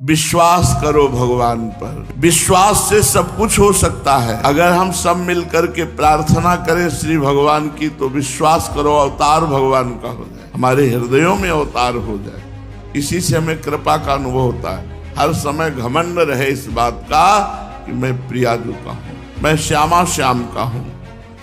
विश्वास करो भगवान पर। विश्वास से सब कुछ हो सकता है। अगर हम सब मिलकर के प्रार्थना करें श्री भगवान की, तो विश्वास करो अवतार भगवान का हो जाए, हमारे हृदयों में अवतार हो जाए। इसी से हमें कृपा का अनुभव होता है। हर समय घमंड रहे इस बात का कि मैं प्रियाजू का हूं, मैं श्यामा श्याम का हूं।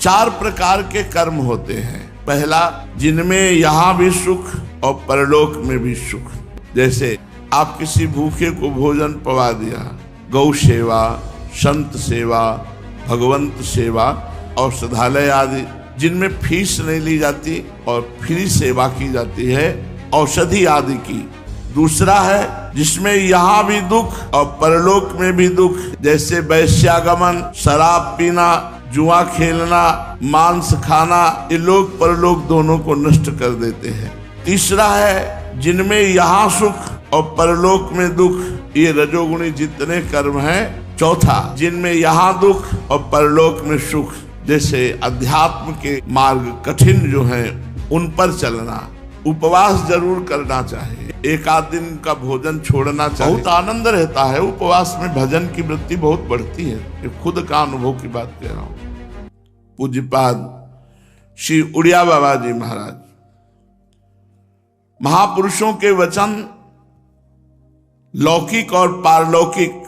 4 प्रकार के कर्म होते हैं। पहला, जिनमें यहां भी सुख और परलोक में भी सुख। जैसे आप किसी भूखे को भोजन पवा दिया, गौ सेवा, संत सेवा, भगवंत सेवा, औषधालय आदि जिनमें फीस नहीं ली जाती और फ्री सेवा की जाती है, औषधि आदि की। दूसरा है जिसमें यहाँ भी दुख और परलोक में भी दुख, जैसे वैश्यागमन, शराब पीना, जुआ खेलना, मांस खाना, ये लोक परलोक दोनों को नष्ट कर देते हैं। तीसरा है जिनमें यहाँ सुख और परलोक में दुख, ये रजोगुणी जितने कर्म हैं। चौथा, जिनमें यहाँ दुख और परलोक में सुख, जैसे अध्यात्म के मार्ग कठिन जो हैं उन पर चलना। उपवास जरूर करना चाहिए, एक आध दिन का भोजन छोड़ना चाहिए। बहुत आनंद रहता है उपवास में, भजन की वृत्ति बहुत बढ़ती है। ये खुद का अनुभव की बात कह रहा हूं। पूज्यपाद श्री उड़िया बाबा जी महाराज, महापुरुषों के वचन लौकिक और पारलौकिक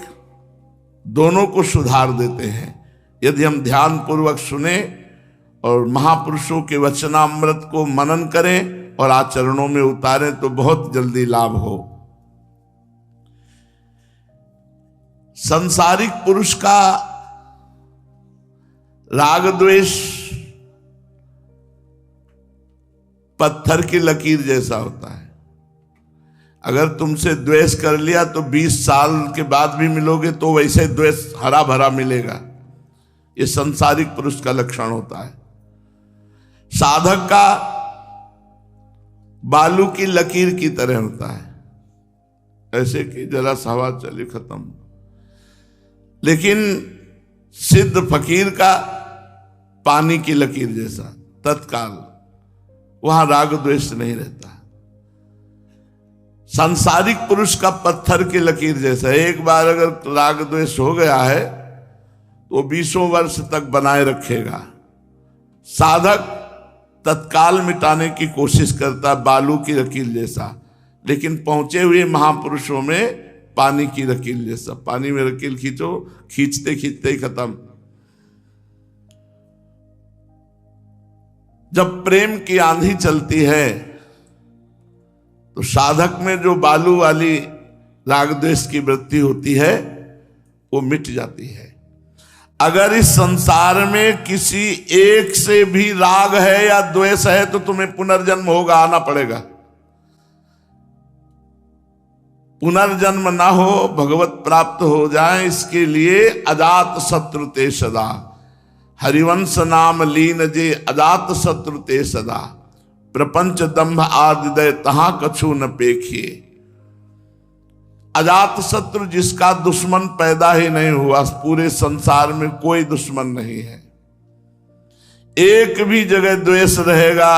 दोनों को सुधार देते हैं। यदि हम ध्यान पूर्वक सुने और महापुरुषों के वचनामृत को मनन करें और आचरणों में उतारें तो बहुत जल्दी लाभ हो। संसारिक पुरुष का राग द्वेष पत्थर की लकीर जैसा होता है। अगर तुमसे द्वेष कर लिया तो 20 साल के बाद भी मिलोगे तो वैसे द्वेष हरा भरा मिलेगा। ये संसारिक पुरुष का लक्षण होता है। साधक का बालू की लकीर की तरह होता है, ऐसे कि जरा सा हवा चली खत्म। लेकिन सिद्ध फकीर का पानी की लकीर जैसा, तत्काल, वहां राग द्वेष नहीं रहता। सांसारिक पुरुष का पत्थर की लकीर जैसा, एक बार अगर राग द्वेष हो गया है तो 20 वर्ष तक बनाए रखेगा। साधक तत्काल मिटाने की कोशिश करता, बालू की लकीर जैसा, लेकिन पहुंचे हुए महापुरुषों में पानी की लकीर जैसा। पानी में लकीर खींचो, खींचते खींचते ही खत्म। जब प्रेम की आंधी चलती है तो साधक में जो बालू वाली राग द्वेष की वृत्ति होती है वो मिट जाती है। अगर इस संसार में किसी एक से भी राग है या द्वेष है तो तुम्हें पुनर्जन्म होगा, आना पड़ेगा। पुनर्जन्म ना हो, भगवत प्राप्त हो जाए, इसके लिए अजात शत्रु ते सदा, हरिवंश नाम लीन जे अजात शत्रु ते सदा, प्रपंच दंभ आदिदय तहां कछु न पेखिए। अजात शत्रु जिसका दुश्मन पैदा ही नहीं हुआ, पूरे संसार में कोई दुश्मन नहीं है। एक भी जगह द्वेष रहेगा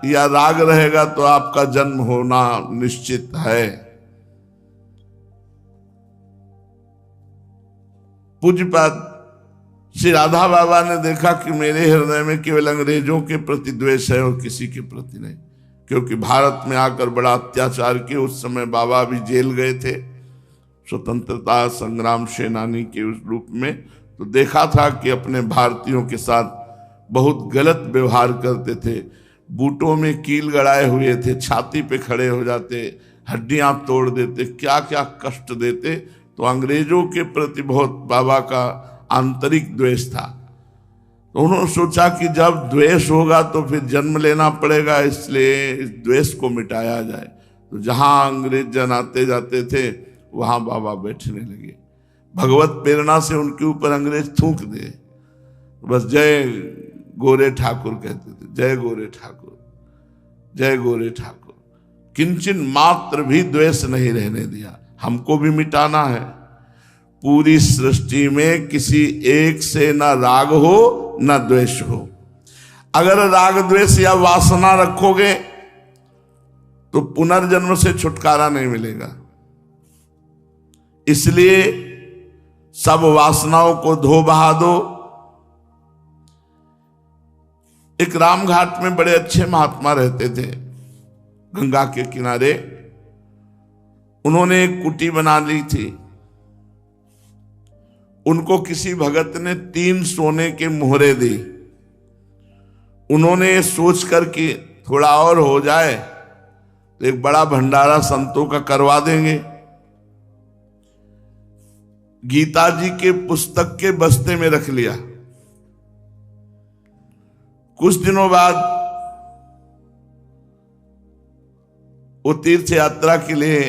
या राग रहेगा तो आपका जन्म होना निश्चित है। पूज्यपाद श्री राधा बाबा ने देखा कि मेरे हृदय में केवल अंग्रेजों के प्रति द्वेष है और किसी के प्रति नहीं, क्योंकि भारत में आकर बड़ा अत्याचार किए। उस समय बाबा भी जेल गए थे स्वतंत्रता संग्राम सेनानी के उस रूप में, तो देखा था कि अपने भारतीयों के साथ बहुत गलत व्यवहार करते थे। बूटों में कील गड़ाए हुए थे, छाती पे खड़े हो जाते, हड्डियां तोड़ देते, क्या क्या कष्ट देते। तो अंग्रेजों के प्रति बहुत बाबा का आंतरिक द्वेष था। तो उन्होंने सोचा कि जब द्वेष होगा तो फिर जन्म लेना पड़ेगा, इसलिए इस द्वेष को मिटाया जाए। तो जहां अंग्रेज जन आते जाते थे वहां बाबा बैठने लगे। भगवत प्रेरणा से उनके ऊपर अंग्रेज थूक दे, बस जय गोरे ठाकुर कहते थे, जय गोरे ठाकुर, जय गोरे ठाकुर। किंचन मात्र भी द्वेष नहीं रहने दिया। हमको भी मिटाना है। पूरी सृष्टि में किसी एक से न राग हो न द्वेष हो। अगर राग द्वेष या वासना रखोगे तो पुनर्जन्म से छुटकारा नहीं मिलेगा। इसलिए सब वासनाओं को धो बहा दो। एक रामघाट में बड़े अच्छे महात्मा रहते थे, गंगा के किनारे। उन्होंने एक कुटी बना ली थी। उनको किसी भगत ने 3 सोने के मोहरे दी। उन्होंने सोच कर कि थोड़ा और हो जाए तो एक बड़ा भंडारा संतों का करवा देंगे। गीता जी के पुस्तक के बस्ते में रख लिया। कुछ दिनों बाद वो तीर्थ यात्रा के लिए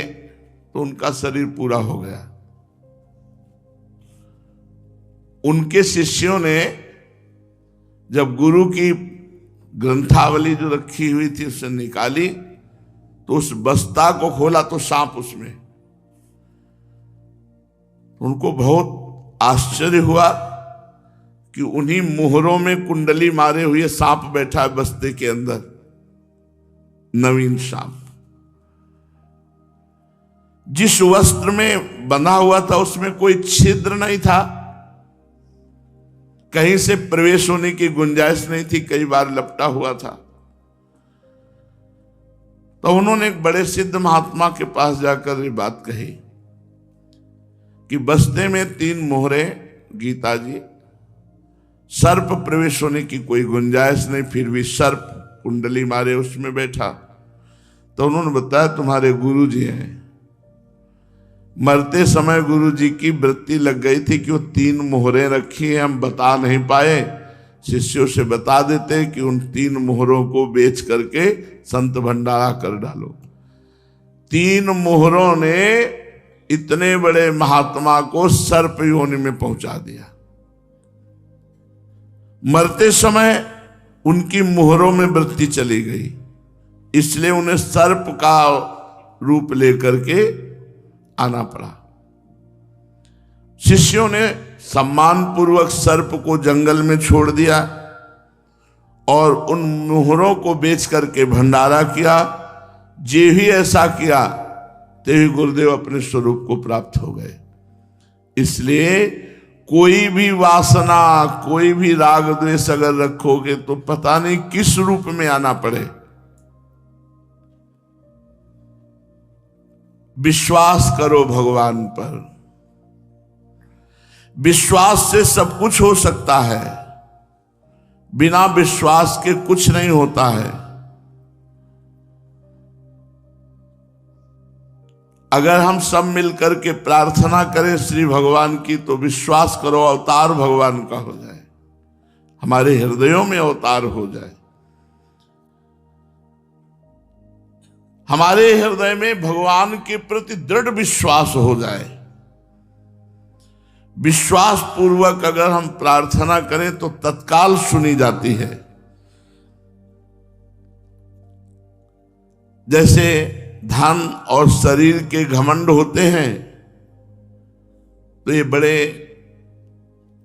तो उनका शरीर पूरा हो गया। उनके शिष्यों ने जब गुरु की ग्रंथावली जो रखी हुई थी उसे निकाली तो उस बस्ता को खोला तो सांप उसमें। उनको बहुत आश्चर्य हुआ कि उन्हीं मोहरों में कुंडली मारे हुए सांप बैठा है बस्ते के अंदर, नवीन सांप। जिस वस्त्र में बंधा हुआ था उसमें कोई छिद्र नहीं था, कहीं से प्रवेश होने की गुंजाइश नहीं थी, कई बार लपटा हुआ था। तो उन्होंने एक बड़े सिद्ध महात्मा के पास जाकर ये बात कही कि बस्ते में 3 मोहरे, गीता जी, सर्प प्रवेश होने की कोई गुंजाइश नहीं, फिर भी सर्प कुंडली मारे उसमें बैठा। तो उन्होंने बताया तुम्हारे गुरु जी हैं। मरते समय गुरु जी की वृत्ति लग गई थी कि वो 3 मोहरें रखी हैं, हम बता नहीं पाए। शिष्यों से बता देते कि उन 3 मोहरों को बेच करके संत भंडारा कर डालो। 3 मोहरों ने इतने बड़े महात्मा को सर्प योनि में पहुंचा दिया। मरते समय उनकी मोहरों में वृत्ति चली गई, इसलिए उन्हें सर्प का रूप लेकर के आना पड़ा। शिष्यों ने सम्मान पूर्वक सर्प को जंगल में छोड़ दिया और उन मोहरों को बेच करके भंडारा किया। जे ही ऐसा किया ते ही गुरुदेव अपने स्वरूप को प्राप्त हो गए। इसलिए कोई भी वासना, कोई भी राग द्वेष अगर रखोगे तो पता नहीं किस रूप में आना पड़े। विश्वास करो भगवान पर। विश्वास से सब कुछ हो सकता है, बिना विश्वास के कुछ नहीं होता है। अगर हम सब मिलकर के प्रार्थना करें श्री भगवान की तो विश्वास करो अवतार भगवान का हो जाए, हमारे हृदयों में अवतार हो जाए, हमारे हृदय में भगवान के प्रति दृढ़ विश्वास हो जाए। विश्वास पूर्वक अगर हम प्रार्थना करें तो तत्काल सुनी जाती है। जैसे धन और शरीर के घमंड होते हैं तो ये बड़े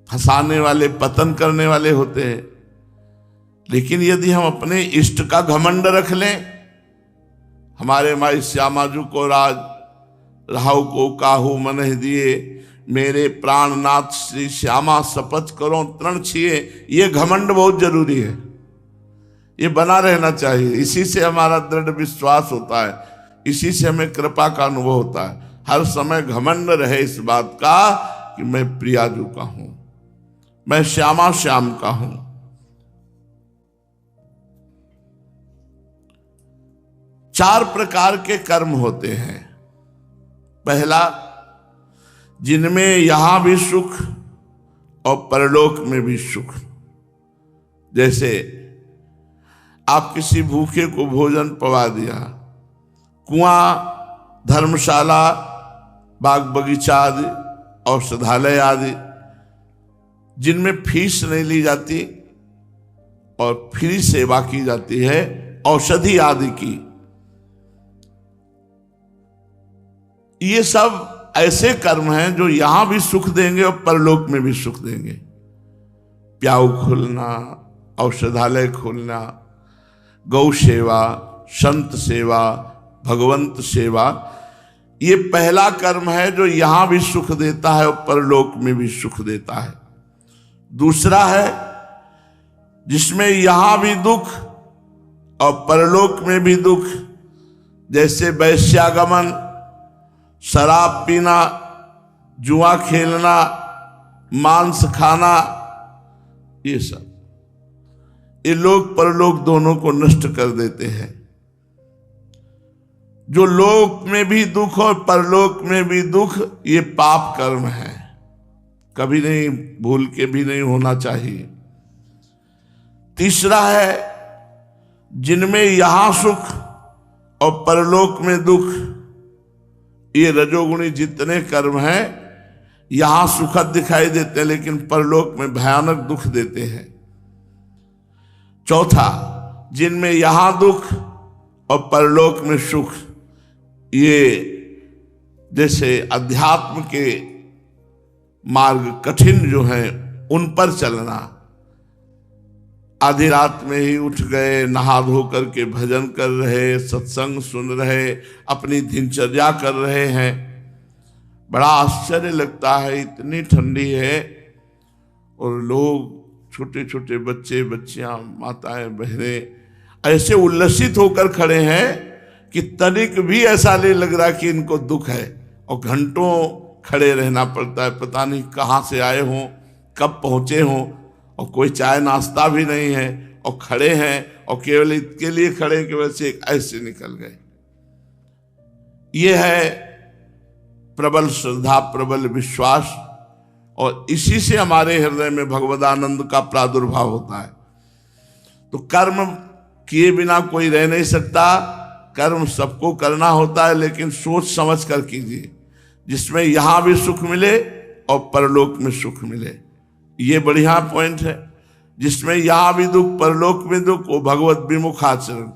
फंसाने वाले, पतन करने वाले होते हैं। लेकिन यदि हम अपने इष्ट का घमंड रख लें, हमारे माई श्यामाजू को राज राहु को काहू मनह दिए, मेरे प्राणनाथ श्री श्यामा शपथ करो तृण छिए, ये घमंड बहुत जरूरी है, ये बना रहना चाहिए। इसी से हमारा दृढ़ विश्वास होता है, इसी से हमें कृपा का अनुभव होता है। हर समय घमंड रहे इस बात का कि मैं प्रियाजू का हूं, मैं श्यामा श्याम का हूं। चार प्रकार के कर्म होते हैं। पहला, जिनमें यहां भी सुख और परलोक में भी सुख। जैसे आप किसी भूखे को भोजन पवा दिया, कुआं, धर्मशाला, बाग बगीचा आदि, औषधालय आदि, जिनमें फीस नहीं ली जाती और फ्री सेवा की जाती है, औषधि आदि की, ये सब ऐसे कर्म हैं जो यहां भी सुख देंगे और परलोक में भी सुख देंगे। प्याऊ खोलना, औषधालय खोलना, गौ सेवा, संत सेवा, भगवंत सेवा, ये पहला कर्म है जो यहां भी सुख देता है और परलोक में भी सुख देता है। दूसरा है जिसमें यहां भी दुख और परलोक में भी दुख, जैसे वैश्यागमन, शराब पीना, जुआ खेलना, मांस खाना, ये सब ये लोक परलोक दोनों को नष्ट कर देते हैं। जो लोक में भी दुख और परलोक में भी दुख, ये पाप कर्म है, कभी नहीं, भूल के भी नहीं होना चाहिए। तीसरा है जिनमें यहां सुख और परलोक में दुख, ये रजोगुणी जितने कर्म हैं यहां सुखद दिखाई देते हैं लेकिन परलोक में भयानक दुख देते हैं। चौथा, जिनमें यहां दुख और परलोक में सुख, ये जैसे अध्यात्म के मार्ग कठिन जो हैं उन पर चलना, आधी रात में ही उठ गए, नहा धो करके भजन कर रहे, सत्संग सुन रहे, अपनी दिनचर्या कर रहे हैं। बड़ा आश्चर्य लगता है, इतनी ठंडी है और लोग, छोटे छोटे बच्चे, बच्चियां, माताएं, बहनें ऐसे उल्लसित होकर खड़े हैं कि तनिक भी ऐसा नहीं लग रहा कि इनको दुख है, और घंटों खड़े रहना पड़ता है, पता नहीं कहाँ से आए हों, कब पहुंचे हों, और कोई चाय नाश्ता भी नहीं है और खड़े हैं और केवल इसके लिए खड़े कि वैसे ऐसे निकल गए। ये है प्रबल श्रद्धा, प्रबल विश्वास, और इसी से हमारे हृदय में भगवदानंद का प्रादुर्भाव होता है। तो कर्म किए बिना कोई रह नहीं सकता, कर्म सबको करना होता है, लेकिन सोच समझ कर कीजिए, जिसमें यहां भी सुख मिले और परलोक में सुख मिले। ये बढ़िया पॉइंट है। जिसमें यहां भी दुख, परलोक में दुख, वो भगवत विमुख आचरण,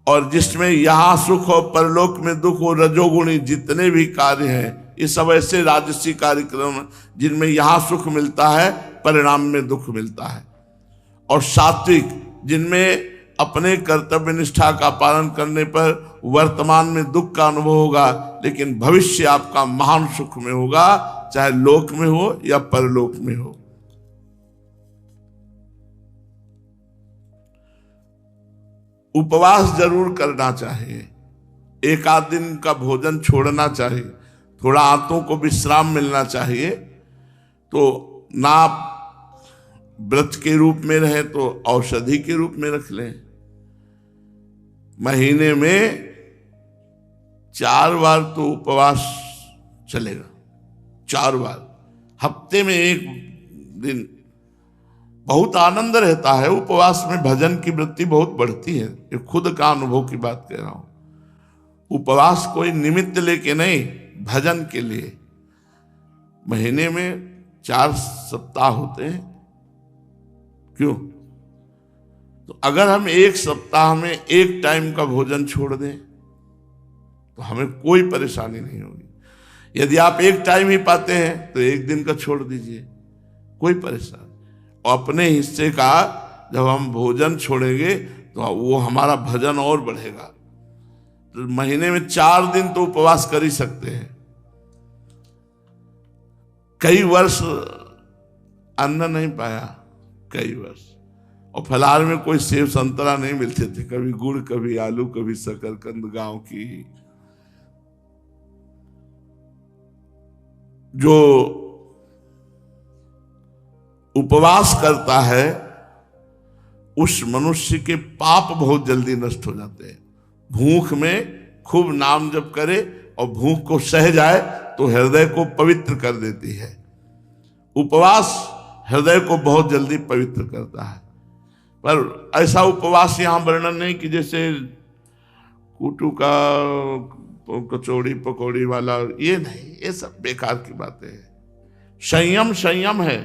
और जिसमें यहां सुख और परलोक में दुख, वो रजोगुणी जितने भी कार्य हैं, ये सब ऐसे राजसी कार्यक्रम जिनमें यहां सुख मिलता है, परिणाम में दुख मिलता है। और सात्विक, जिनमें अपने कर्तव्य निष्ठा का पालन करने पर वर्तमान में दुख का अनुभव होगा, लेकिन भविष्य आपका महान सुख में होगा, चाहे लोक में हो या परलोक में हो। उपवास जरूर करना चाहिए, एक आध दिन का भोजन छोड़ना चाहिए, थोड़ा आंतों को विश्राम मिलना चाहिए। तो ना व्रत के रूप में रहे तो औषधि के रूप में रख लें। महीने में 4 बार तो उपवास चलेगा, 4 बार, हफ्ते में 1 दिन। बहुत आनंद रहता है उपवास में, भजन की वृत्ति बहुत बढ़ती है, ये खुद का अनुभव की बात कह रहा हूं। उपवास कोई निमित्त लेके नहीं, भजन के लिए। महीने में 4 सप्ताह होते हैं, क्यों? तो अगर हम 1 सप्ताह में 1 टाइम का भोजन छोड़ दें तो हमें कोई परेशानी नहीं होगी। यदि आप 1 टाइम ही पाते हैं तो 1 दिन का छोड़ दीजिए, कोई परेशानी। और अपने हिस्से का जब हम भोजन छोड़ेंगे तो वो हमारा भजन और बढ़ेगा। तो महीने में 4 दिन तो उपवास कर ही सकते हैं। कई वर्ष अन्न नहीं पाया, कई वर्ष, और फलाहार में कोई सेब संतरा नहीं मिलते थे, कभी गुड़, कभी आलू, कभी शकरकंद गांव की। जो उपवास करता है उस मनुष्य के पाप बहुत जल्दी नष्ट हो जाते हैं। भूख में खूब नाम जप करे और भूख को सह जाए तो हृदय को पवित्र कर देती है। उपवास हृदय को बहुत जल्दी पवित्र करता है। पर ऐसा उपवास यहां वर्णन नहीं कि जैसे कुटू का कचौड़ी पकौड़ी वाला, ये नहीं, ये सब बेकार की बातें हैं। संयम संयम है,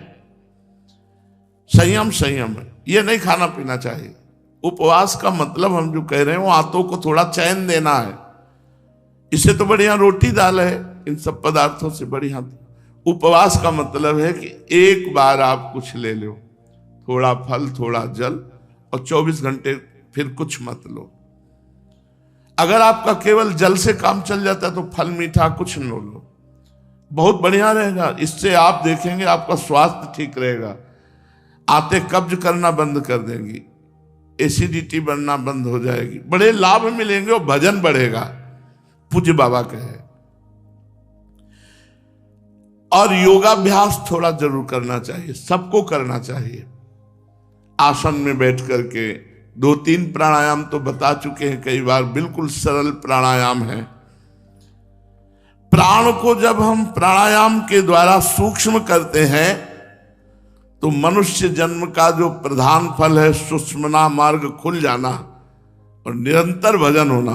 संयम संयम है, ये नहीं खाना पीना चाहिए। उपवास का मतलब हम जो कह रहे हैं वो आंतों को थोड़ा चैन देना है। इससे तो बढ़िया रोटी दाल है, इन सब पदार्थों से बढ़िया। उपवास का मतलब है कि एक बार आप कुछ ले लो, थोड़ा फल, थोड़ा जल, और 24 घंटे फिर कुछ मत लो। अगर आपका केवल जल से काम चल जाता है तो फल मीठा कुछ न लो, बहुत बढ़िया रहेगा। इससे आप देखेंगे आपका स्वास्थ्य ठीक रहेगा, आते कब्ज करना बंद कर देंगी, एसिडिटी बढ़ना बंद हो जाएगी, बड़े लाभ मिलेंगे और भजन बढ़ेगा, पूज्य बाबा कहे। और योगाभ्यास थोड़ा जरूर करना चाहिए, सबको करना चाहिए। आसन में बैठ करके 2-3 प्राणायाम तो बता चुके हैं कई बार, बिल्कुल सरल प्राणायाम है। प्राण को जब हम प्राणायाम के द्वारा सूक्ष्म करते हैं तो मनुष्य जन्म का जो प्रधान फल है, सुषुम्ना मार्ग खुल जाना और निरंतर भजन होना,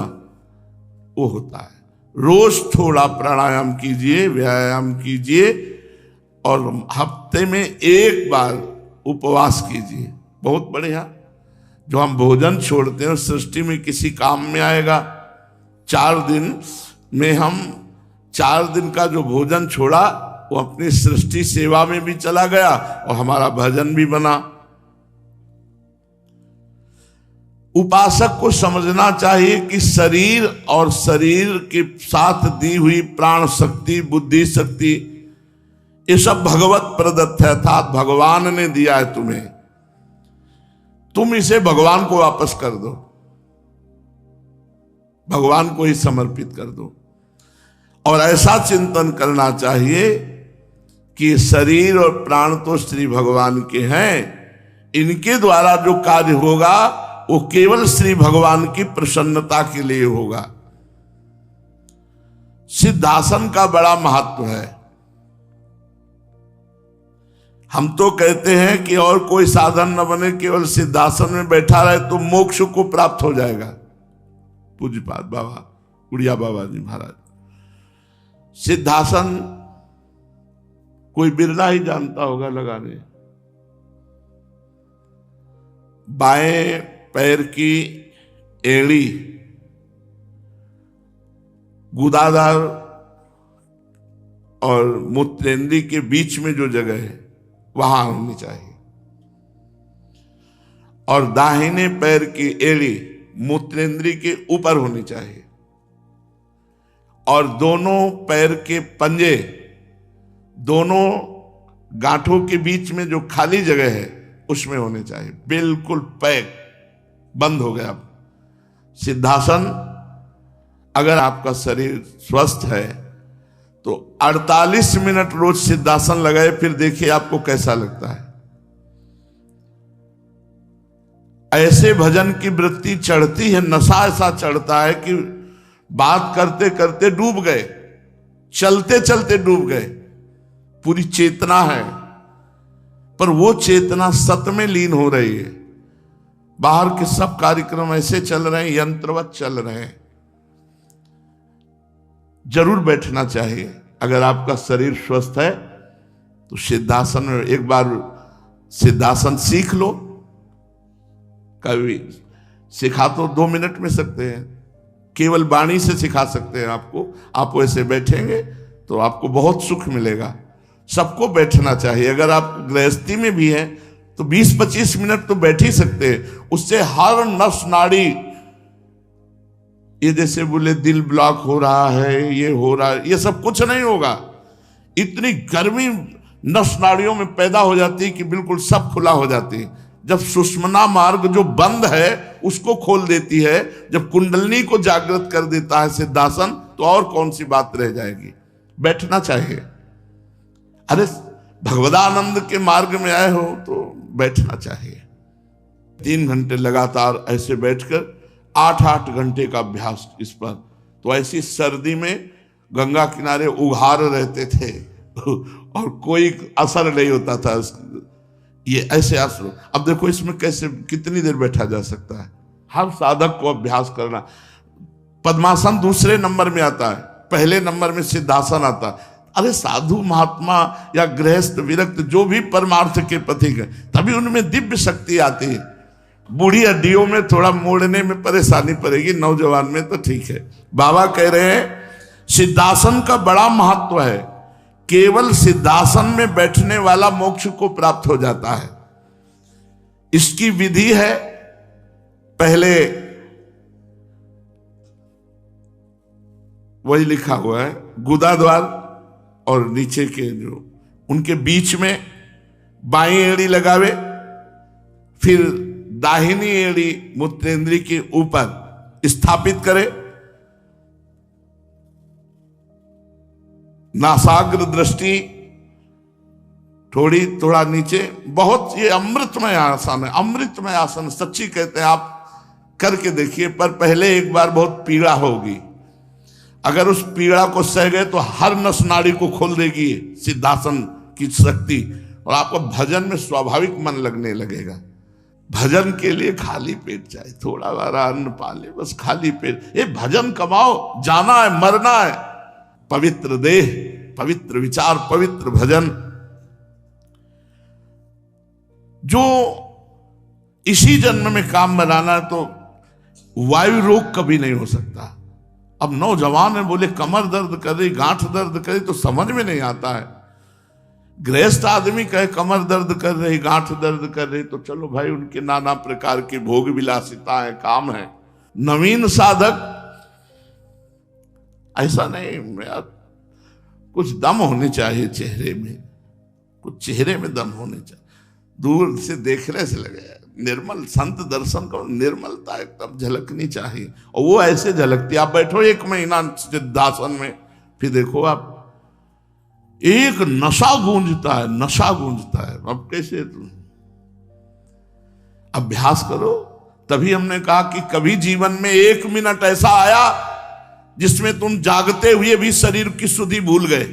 वो होता है। रोज थोड़ा प्राणायाम कीजिए, व्यायाम कीजिए और हफ्ते में 1 बार उपवास कीजिए, बहुत बढ़िया। जो हम भोजन छोड़ते हैं सृष्टि में किसी काम में आएगा। 4 दिन में हम 4 दिन का जो भोजन छोड़ा वो अपनी सृष्टि सेवा में भी चला गया और हमारा भजन भी बना। उपासक को समझना चाहिए कि शरीर और शरीर के साथ दी हुई प्राण शक्ति, बुद्धि शक्ति, ये सब भगवत प्रदत्त है, अर्थात भगवान ने दिया है तुम्हें। तुम इसे भगवान को वापस कर दो, भगवान को ही समर्पित कर दो। और ऐसा चिंतन करना चाहिए कि शरीर और प्राण तो श्री भगवान के हैं, इनके द्वारा जो कार्य होगा वो केवल श्री भगवान की प्रसन्नता के लिए होगा। सिद्धासन का बड़ा महत्व है। हम तो कहते हैं कि और कोई साधन न बने, केवल सिद्धासन में बैठा रहे तो मोक्ष को प्राप्त हो जाएगा। पूज्यपाद बाबा उड़िया बाबा जी महाराज, सिद्धासन कोई बिरला ही जानता होगा लगाने। बाएं पैर की एड़ी गुदादार और मूत्रेंद्री के बीच में जो जगह है वहां होनी चाहिए, और दाहिने पैर की एड़ी मूत्रेंद्री के ऊपर होनी चाहिए, और दोनों पैर के पंजे दोनों गांठों के बीच में जो खाली जगह है उसमें होने चाहिए, बिल्कुल पैक बंद हो गया। सिद्धासन, अगर आपका शरीर स्वस्थ है तो 48 मिनट रोज सिद्धासन लगाए, फिर देखिए आपको कैसा लगता है। ऐसे भजन की वृत्ति चढ़ती है, नशा ऐसा चढ़ता है कि बात करते करते डूब गए, चलते चलते डूब गए। पूरी चेतना है पर वो चेतना सत में लीन हो रही है। बाहर के सब कार्यक्रम ऐसे चल रहे हैं, यंत्रवत चल रहे हैं। जरूर बैठना चाहिए। अगर आपका शरीर स्वस्थ है तो सिद्धासन में एक बार सिद्धासन सीख लो। कभी सिखा तो 2 मिनट में सकते हैं, केवल वाणी से सिखा सकते हैं आपको। आप वैसे बैठेंगे तो आपको बहुत सुख मिलेगा। सबको बैठना चाहिए। अगर आप गृहस्थी में भी हैं तो 20-25 मिनट तो बैठ ही सकते हैं। उससे हर नस नाड़ी, ये जैसे बोले दिल ब्लॉक हो रहा है, ये हो रहा है, ये सब कुछ नहीं होगा। इतनी गर्मी नस नाड़ियों में पैदा हो जाती है कि बिल्कुल सब खुला हो जाती है। जब सुषुम्ना मार्ग जो बंद है उसको खोल देती है, जब कुंडलनी को जागृत कर देता है सिद्धासन, तो और कौन सी बात रह जाएगी। बैठना चाहिए। अरे भगवदानंद के मार्ग में आए हो तो बैठना चाहिए। 3 घंटे लगातार ऐसे बैठकर 8-8 घंटे का अभ्यास इस पर। तो ऐसी सर्दी में गंगा किनारे उघार रहते थे और कोई असर नहीं होता था। ये ऐसे असर। अब देखो इसमें कैसे कितनी देर बैठा जा सकता है। हर साधक को अभ्यास करना। पद्मासन दूसरे नंबर में आता है, पहले नंबर में सिद्धासन आता है। अरे साधु महात्मा या गृहस्थ विरक्त जो भी परमार्थ के पथिक है, तभी उनमें दिव्य शक्ति आती है। बूढ़ी हड्डियों में थोड़ा मोड़ने में परेशानी पड़ेगी, नौजवान में तो ठीक है। बाबा कह रहे हैं सिद्धासन का बड़ा महत्व है। केवल सिद्धासन में बैठने वाला मोक्ष को प्राप्त हो जाता है। इसकी विधि है, पहले वही लिखा हुआ है, गुदा द्वार और नीचे के जो उनके बीच में बाईं एड़ी लगावे, फिर दाहिनी एड़ी मूत्रेंद्री के ऊपर स्थापित करे, नासाग्र दृष्टि थोड़ा नीचे। बहुत ये अमृतमय आसन है, अमृतमय आसन सच्ची कहते हैं, आप करके देखिए। पर पहले एक बार बहुत पीड़ा होगी, अगर उस पीड़ा को सह गए तो हर नस नाड़ी को खोल देगी सिद्धासन की शक्ति, और आपको भजन में स्वाभाविक मन लगने लगेगा। भजन के लिए खाली पेट जाए, थोड़ा बारा अन्न पाले, बस खाली पेट। ये भजन कमाओ, जाना है मरना है। पवित्र देह, पवित्र विचार, पवित्र भजन, जो इसी जन्म में काम बनाना है तो वायु रोग कभी नहीं हो सकता। अब नौजवान है, बोले कमर दर्द कर रही, गांठ दर्द कर रही, तो समझ में नहीं आता है। गृहस्थ आदमी कहे कमर दर्द कर रही, गांठ दर्द कर रही, तो चलो भाई उनके नाना प्रकार की भोग विलासिता है, काम है। नवीन साधक ऐसा नहीं, कुछ दम होने चाहिए चेहरे में, कुछ चेहरे में दम होने चाहिए। दूर से देखने से लगे निर्मल, संत दर्शन करो, निर्मलता एकदम झलकनी चाहिए। और वो ऐसे झलकती, आप बैठो 1 महीना सिद्धासन में, फिर देखो आप एक नशा गूंजता है, नशा गूंजता है। अब कैसे तुम अभ्यास करो। तभी हमने कहा कि कभी जीवन में 1 मिनट ऐसा आया जिसमें तुम जागते हुए भी शरीर की सुधि भूल गए।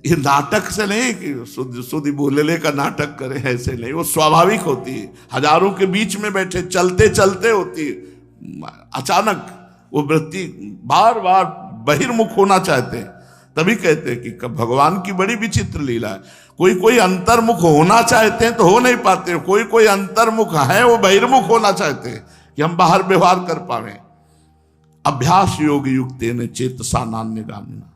ये नाटक से नहीं कि सुधि भूलने का नाटक करे, ऐसे नहीं, वो स्वाभाविक होती है। हजारों के बीच में बैठे चलते चलते होती है, अचानक वो वृत्ति बार बार बहिर्मुख होना चाहते हैं। तभी कहते हैं कि भगवान की बड़ी विचित्र लीला है। कोई कोई अंतर्मुख होना चाहते हैं तो हो नहीं पाते, कोई कोई अंतर्मुख है वो बहिर्मुख होना चाहते हैं कि हम बाहर व्यवहार कर पाए। अभ्यास योग युक्तेन चेतसा नान्यगामिना।